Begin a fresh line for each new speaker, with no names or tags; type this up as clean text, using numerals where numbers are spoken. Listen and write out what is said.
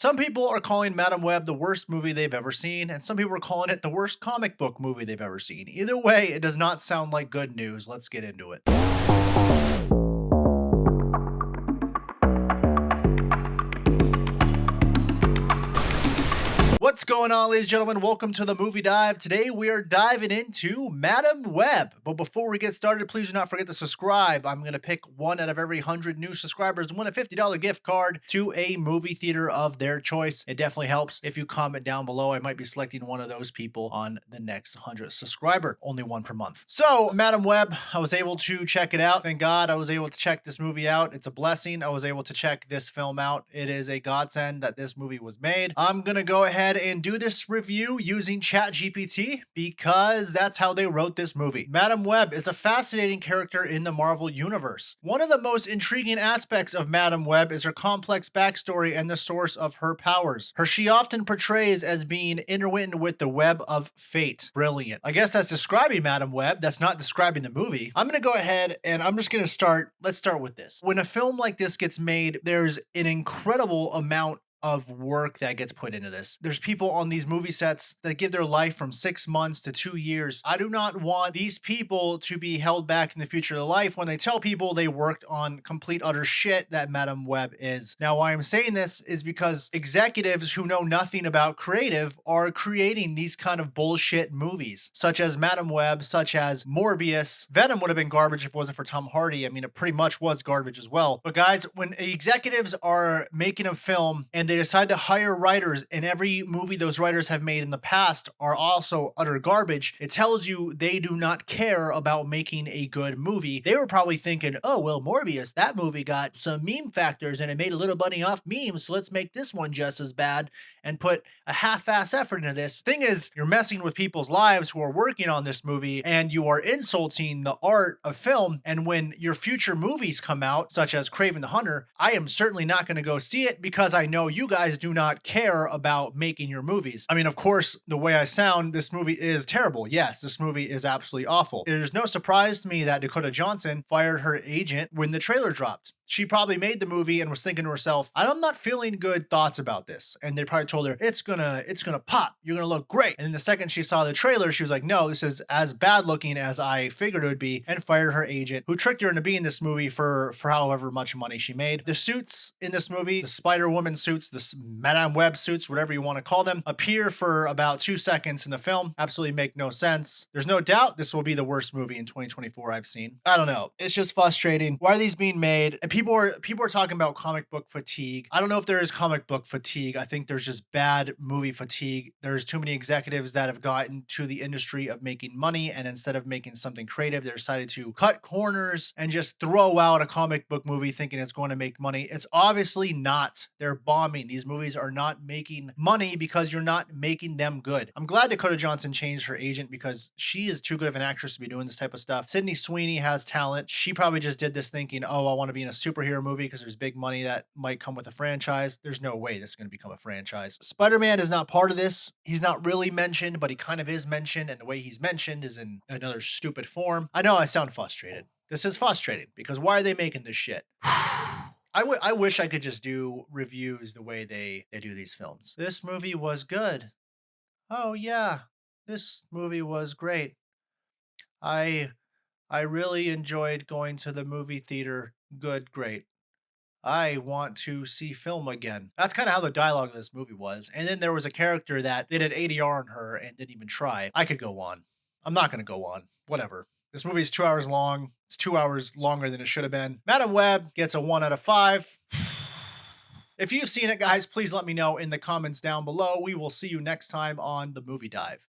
Some people are calling Madam Web the worst movie they've ever seen, and some people are calling it the worst comic book movie they've ever seen. Either way, it does not sound like good news. Let's get into it. What's going on, ladies and gentlemen? Welcome to the Movie Dive. Today we are diving into Madam Web. But before we get started, please do not forget to subscribe. I'm going to pick one out of every 100 new subscribers and win a $50 gift card to a movie theater of their choice. It definitely helps if you comment down below. I might be selecting one of those people on the next 100 subscriber. Only one per month. So, Madam Web, I was able to check it out. Thank God I was able to check this movie out. It's a blessing. I was able to check this film out. It is a godsend that this movie was made. I'm going to go ahead and do this review using ChatGPT because that's how they wrote this movie. Madam Web is a fascinating character in the Marvel Universe. One of the most intriguing aspects of Madam Web is her complex backstory and the source of her powers. She often portrays as being intertwined with the web of fate. Brilliant. I guess that's describing Madam Web. That's not describing the movie. I'm going to go ahead and I'm just going to start. Let's start with this. When a film like this gets made, there's an incredible amount of work that gets put into this. There's people on these movie sets that give their life from 6 months to 2 years. I do not want these people to be held back in the future of their life when they tell people they worked on complete utter shit that Madam Web is. Now, why I'm saying this is because executives who know nothing about creative are creating these kind of bullshit movies, such as Madam Web, such as Morbius. Venom would have been garbage if it wasn't for Tom Hardy. I mean, it pretty much was garbage as well. But guys, when executives are making a film and they decide to hire writers, and every movie those writers have made in the past are also utter garbage, it tells you they do not care about making a good movie. They were probably thinking, oh, well, Morbius, that movie got some meme factors and it made a little money off memes, so let's make this one just as bad and put a half-ass effort into this. Thing is, you're messing with people's lives who are working on this movie, and you are insulting the art of film. And when your future movies come out, such as Kraven the Hunter, I am certainly not going to go see it because I know you guys do not care about making your movies. I mean, of course, the way I sound, this movie is terrible. Yes, this movie is absolutely awful. It is no surprise to me that Dakota Johnson fired her agent when the trailer dropped. She probably made the movie and was thinking to herself, I'm not feeling good thoughts about this. And they probably told her, it's gonna pop. You're gonna look great. And then the second she saw the trailer, she was like, no, this is as bad looking as I figured it would be, and fired her agent, who tricked her into being in this movie for however much money she made. The suits in this movie, the Spider-Woman suits, the Madame Web suits, whatever you want to call them, appear for about 2 seconds in the film. Absolutely make no sense. There's no doubt this will be the worst movie in 2024 I've seen. I don't know. It's just frustrating. Why are these being made? And people are talking about comic book fatigue. I don't know if there is comic book fatigue. I think there's just bad movie fatigue. There's too many executives that have gotten to the industry of making money, and instead of making something creative, they decided to cut corners and just throw out a comic book movie thinking it's going to make money. It's obviously not. They're bombing. These movies are not making money because you're not making them good. I'm glad Dakota Johnson changed her agent because she is too good of an actress to be doing this type of stuff. Sydney Sweeney has talent. She probably just did this thinking, oh, I want to be in a superhero movie because there's big money that might come with a franchise. There's no way this is going to become a franchise. Spider-Man is not part of this. He's not really mentioned, but he kind of is mentioned, and the way he's mentioned is in another stupid form. I know I sound frustrated. This is frustrating because why are they making this shit? I wish I could just do reviews the way they do these films. This movie was good. Oh yeah, this movie was great. I really enjoyed going to the movie theater. Good, great. I want to see film again. That's kind of how the dialogue of this movie was. And then there was a character that did an ADR on her and didn't even try. I could go on. I'm not going to go on. Whatever. This movie is 2 hours long. It's 2 hours longer than it should have been. Madam Web gets a 1 out of 5. If you've seen it, guys, please let me know in the comments down below. We will see you next time on the Movie Dive.